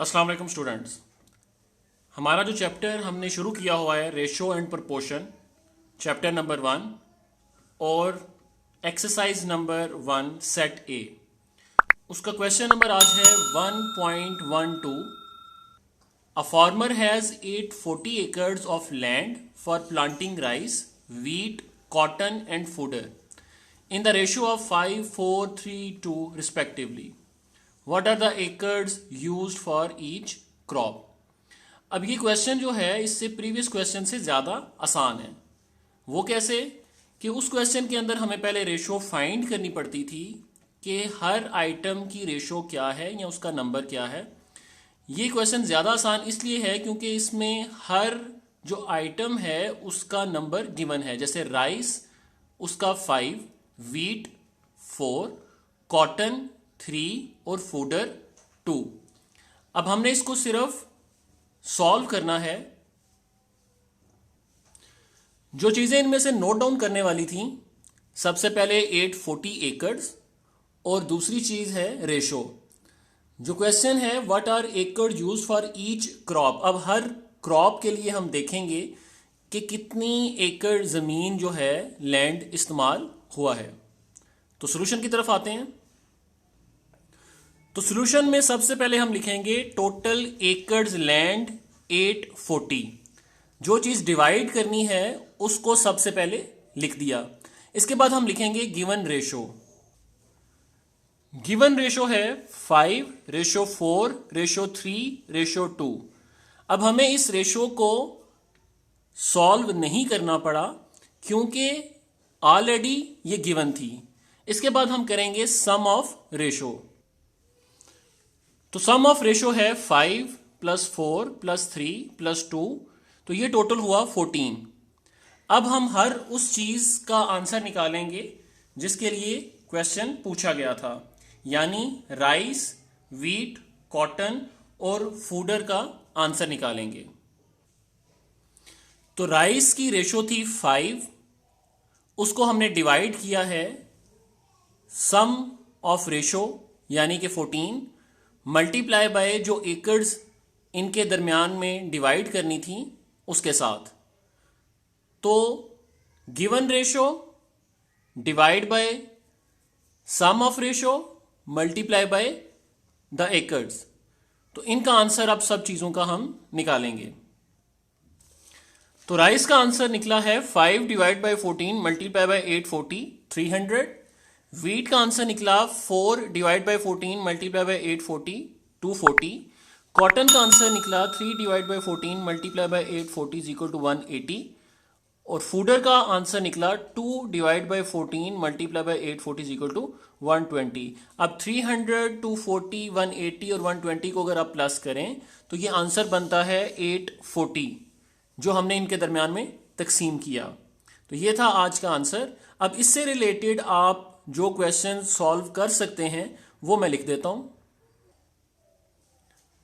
अस्सलाम वालेकुम स्टूडेंट्स। हमारा जो चैप्टर हमने शुरू किया हुआ है ratio and proportion, chapter number 1 और एक्सरसाइज नंबर 1 सेट ए, उसका क्वेश्चन नंबर आज है 1.12। A farmer has 840 acres of land for planting rice, wheat, cotton and fodder in the ratio of 5, 4, 3, 2 respectively. What are the acres used for each crop? अब ये question जो है इससे previous question से ज़्यादा आसान है। वो कैसे कि उस क्वेश्चन के अंदर हमें पहले रेशो फाइंड करनी पड़ती थी कि हर आइटम की रेशो क्या है या उसका नंबर क्या है। ये क्वेश्चन ज़्यादा आसान इसलिए है क्योंकि इसमें हर जो आइटम है उसका नंबर गिवन है। जैसे राइस उसका 5, वीट 4, कॉटन 3 और फूडर 2। अब हमने इसको सिर्फ सॉल्व करना है। जो चीज़ें इनमें से नोट डाउन करने वाली थी, सबसे पहले 840 एकड़्स और दूसरी चीज़ है रेशो। जो क्वेश्चन है व्हाट आर एकड़ यूज फॉर ईच क्रॉप। अब हर क्रॉप के लिए हम देखेंगे कि कितनी एकड़ ज़मीन जो है लैंड इस्तेमाल हुआ है। तो सॉल्यूशन की तरफ आते हैं। तो सॉल्यूशन में सबसे पहले हम लिखेंगे टोटल एकड़्स लैंड 840। जो चीज़ डिवाइड करनी है उसको सबसे पहले लिख दिया। इसके बाद हम लिखेंगे गिवन रेशो। गिवन रेशो है 5, रेशो 4, रेशो 3, रेशो 2। अब हमें इस रेशो को सॉल्व नहीं करना पड़ा क्योंकि ऑलरेडी ये गिवन थी। इसके बाद हम करेंगे सम ऑफ रेशो। तो सम ऑफ रेशो है 5 + 4 + 3 + 2, तो ये टोटल हुआ 14। अब हम हर उस चीज का आंसर निकालेंगे जिसके लिए क्वेश्चन पूछा गया था, यानी राइस, वीट, कॉटन और फूडर का आंसर निकालेंगे। तो राइस की रेशो थी 5, उसको हमने डिवाइड किया है सम ऑफ रेशो यानी कि 14 मल्टीप्लाई बाय जो एकड़्स इनके दरमियान में डिवाइड करनी थी उसके साथ। तो given ratio divide by sum of ratio multiply by the acres. तो इनका आंसर अब सब चीजों का हम निकालेंगे। तो राइस का आंसर निकला है 5 divide by 14 multiply by 840, 300। Wheat का आंसर निकला 4 divide by 14 multiply by 840, 240। Cotton का आंसर निकला 3 divide by 14 multiply by 840 is equal to 180। और फूडर का आंसर निकला 2 divide by 14 multiply by 840 is equal to 120। अब 300, 240, 180 और 120 को अगर आप प्लस करें तो ये आंसर बनता है 840 जो हमने इनके दरमियान में तकसीम किया। तो ये था आज का आंसर। अब इससे रिलेटेड आप जो क्वेश्चन सॉल्व कर सकते हैं वो मैं लिख देता हूं।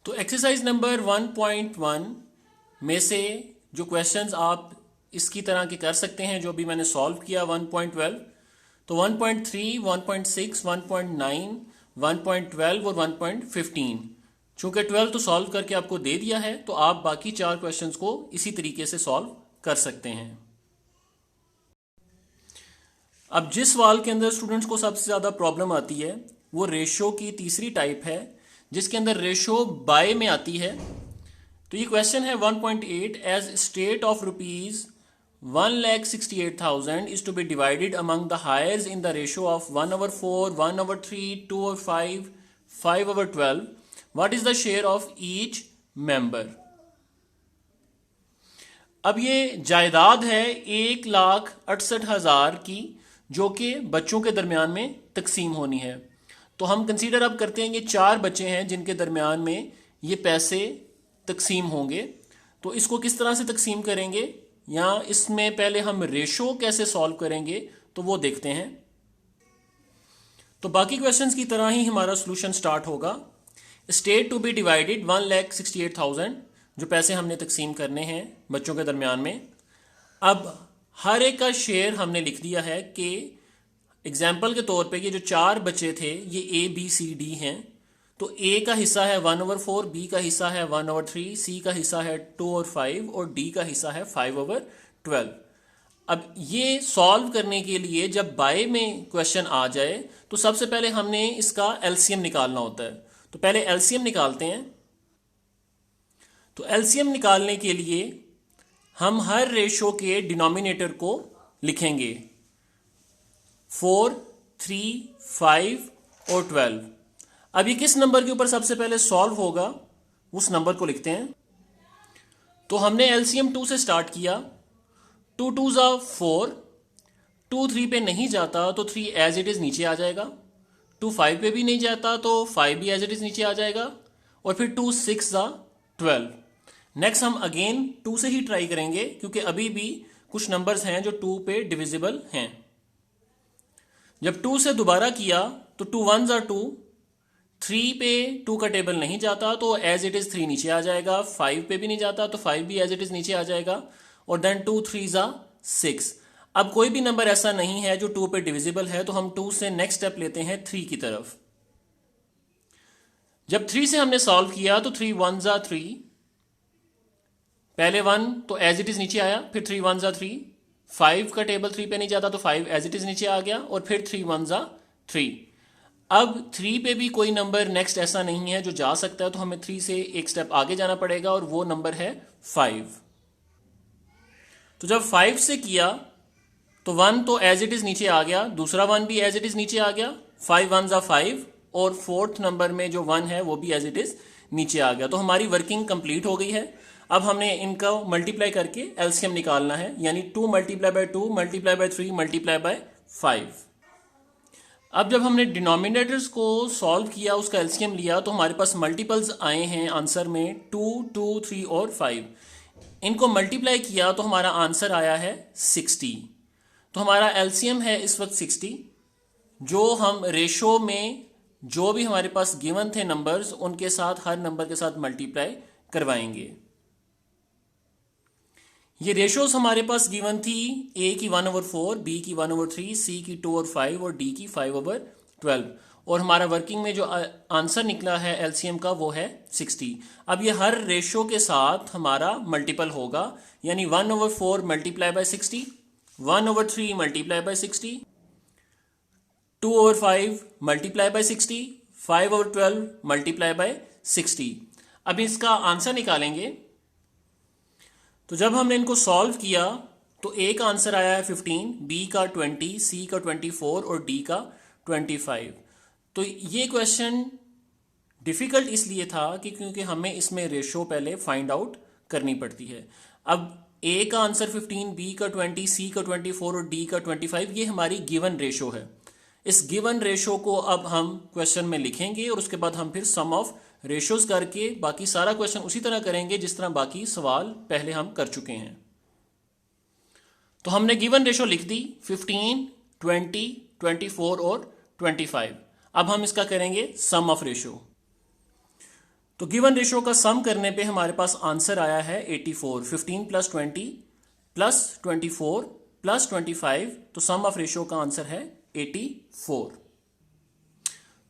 तो एक्सरसाइज नंबर 1.1 में से जो क्वेश्चंस आप इसकी तरह के कर सकते हैं जो भी मैंने सॉल्व किया 1.12, तो 1.3, 1.6, 1.9, 1.12 और 1.15। चूंकि 12 तो सॉल्व करके आपको दे दिया है तो आप बाकी 4 क्वेश्चंस को इसी तरीके से सॉल्व कर सकते हैं। अब जिस सवाल के अंदर स्टूडेंट्स को सबसे ज़्यादा प्रॉब्लम आती है वो रेशो की तीसरी टाइप है जिसके अंदर रेशो बाय में आती है। तो ये क्वेश्चन है 1.8 as state of rupees 1,68,000 is to be divided among the hires in the ratio of 1/4, 1/3, 2/5, 5/12. What is the share of each member? अब ये जायदाद है 1,68,000 की जो कि बच्चों के दरमियान में तकसीम होनी है। तो हम कंसीडर अब करते हैं कि 4 बच्चे हैं जिनके दरमियान में ये पैसे तकसीम होंगे। तो इसको किस तरह से तकसीम करेंगे या इसमें पहले हम रेशो कैसे सॉल्व करेंगे तो वो देखते हैं। तो बाकी क्वेश्चंस की तरह ही हमारा सॉल्यूशन स्टार्ट होगा। स्टेट टू बी डिवाइडेड 1,68,000 जो पैसे हमने तकसीम करने हैं बच्चों के दरमियान में। अब हर एक का शेयर हमने लिख दिया है कि एग्जाम्पल के तौर पे ये जो 4 बच्चे थे ये A B C D हैं। तो ए का हिस्सा है 1/4, बी का हिस्सा है 1/3, सी का हिस्सा है 2/5 और डी का हिस्सा है 5/12। अब ये सॉल्व करने के लिए जब बाय में क्वेश्चन आ जाए तो सबसे पहले हमने इसका एलसीएम निकालना होता है। तो पहले एलसीएम निकालते हैं। तो एलसीएम निकालने के लिए हम हर रेशो के डिनोमिनेटर को लिखेंगे 4, 3, 5 और 12। अब ये किस नंबर के ऊपर सबसे पहले सॉल्व होगा उस नंबर को लिखते हैं। तो हमने एलसीएम 2 से स्टार्ट किया। 2 2 ज़ा 4, 2 3 पे नहीं जाता तो 3 एज इट इज नीचे आ जाएगा। 2 5 पे भी नहीं जाता तो 5 भी एज इट इज नीचे आ जाएगा। और फिर 2 6 ज़ा 12। नेक्स्ट हम अगेन 2 से ही ट्राई करेंगे क्योंकि अभी भी कुछ नंबर्स हैं जो 2 पे डिविजिबल हैं। जब 2 से दोबारा किया तो 2 1 ज़ा 2, 3 पे 2 का टेबल नहीं जाता तो एज इट इज 3 नीचे आ जाएगा। 5 पे भी नहीं जाता तो 5 भी एज इट इज नीचे आ जाएगा। और देन 2 3 ज़ा 6। अब कोई भी नंबर ऐसा नहीं है जो 2 पे डिविजिबल है तो हम 2 से नेक्स्ट स्टेप लेते हैं 3 की तरफ। जब 3 से हमने सॉल्व किया तो 3 1 ज़ा 3, पहले 1 तो एज इट इज नीचे आया, फिर 3 1 ज़ा 3, 5 का टेबल 3 पे नहीं जाता तो 5 एज इट इज नीचे आ गया और फिर 3 1 ज़ा 3। अब 3 पे भी कोई नंबर नेक्स्ट ऐसा नहीं है जो जा सकता है तो हमें 3 से एक स्टेप आगे जाना पड़ेगा और वो नंबर है 5। तो जब 5 से किया तो 1 तो एज इट इज नीचे आ गया, दूसरा 1 भी एज इट इज नीचे आ गया, 5 1 ज़ा 5 और फोर्थ नंबर में जो 1 है वो भी एज इट इज नीचे आ गया। तो हमारी वर्किंग कंप्लीट हो गई है। अब हमने इनका मल्टीप्लाई करके एलसीएम निकालना है, यानी 2 multiply by 2 multiply by 3 multiply by 5। अब जब हमने डिनोमिनेटर्स को सॉल्व किया, उसका एलसीएम लिया, तो हमारे पास मल्टीपल्स आए हैं आंसर में 2 2 3 और 5। इनको मल्टीप्लाई किया तो हमारा आंसर आया है 60। तो हमारा एलसीएम है इस वक्त 60, जो हम रेशो में जो भी हमारे पास गिवन थे नंबर्स उनके साथ हर नंबर के साथ मल्टीप्लाई करवाएंगे। ये रेशोज हमारे पास गिवन थी ए की 1/4, बी की 1/3, सी की 2/5 और डी की 5/12। और हमारा वर्किंग में जो आंसर निकला है एलसीएम का वो है 60। अब ये हर रेशो के साथ हमारा मल्टीपल होगा, यानी 1/4 multiply by 60, 1/3 multiply by 60, 2/5 multiply by 60, 5/12 multiply by 60। अब इसका आंसर निकालेंगे। तो जब हमने इनको सॉल्व किया तो ए का आंसर आया है 15, बी का 20, सी का 24 और डी का 25। तो ये क्वेश्चन डिफिकल्ट इसलिए था कि क्योंकि हमें इसमें रेशो पहले फाइंड आउट करनी पड़ती है। अब ए का आंसर 15, बी का 20, सी का 24 और डी का 25 ये हमारी गिवन रेशो है। इस गिवन रेशो को अब हम क्वेश्चन में लिखेंगे और उसके बाद हम फिर सम ऑफ रेशोज करके बाकी सारा क्वेश्चन उसी तरह करेंगे जिस तरह बाकी सवाल पहले हम कर चुके हैं। तो हमने गिवन रेशो लिख दी 15, 20, 24 और 25। अब हम इसका करेंगे सम ऑफ रेशो। तो गिवन रेशो का सम करने पे हमारे पास आंसर आया है 84। 15 + 20 + 24 + 25, तो सम ऑफ रेशो का आंसर है 84।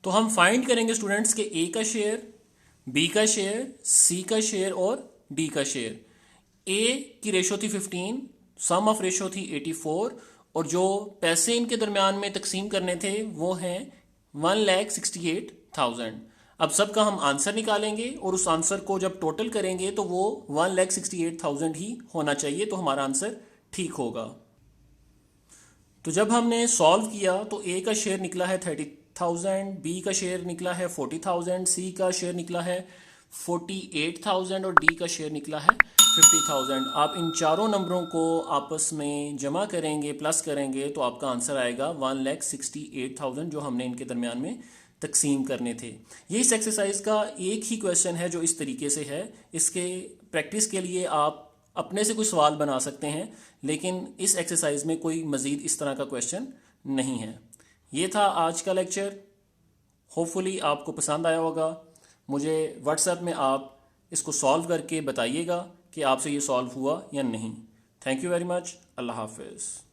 तो हम फाइंड करेंगे स्टूडेंट्स के ए का शेयर, बी का शेयर, सी का शेयर और डी का शेयर। ए की रेशो थी 15, सम ऑफ रेशो थी 84 और जो पैसे इनके दरमियान में तकसीम करने थे वो हैं 1,68,000। अब सबका हम आंसर निकालेंगे और उस आंसर को जब टोटल करेंगे तो वो 1,68,000 ही होना चाहिए, तो हमारा आंसर ठीक होगा। तो जब हमने सॉल्व किया तो ए का शेयर निकला है 30,000, बी का शेयर निकला है 40,000, सी का शेयर निकला है 48,000 और डी का शेयर निकला है 50,000। आप इन चारों नंबरों को आपस में जमा करेंगे, प्लस करेंगे, तो आपका आंसर आएगा 1,68,000 जो हमने इनके दरमियान में तकसीम करने थे। ये इस एक्सरसाइज का एक ही क्वेश्चन है जो इस तरीके से है। इसके प्रैक्टिस के लिए आप अपने से कोई सवाल बना सकते हैं, लेकिन इस एक्सरसाइज में कोई मज़ीद इस तरह का क्वेश्चन नहीं है। ये था आज का लेक्चर। होपफुली आपको पसंद आया होगा। मुझे व्हाट्सएप में आप इसको सॉल्व करके बताइएगा कि आपसे ये सॉल्व हुआ या नहीं। Thank you very much. अल्लाह हाफिज़।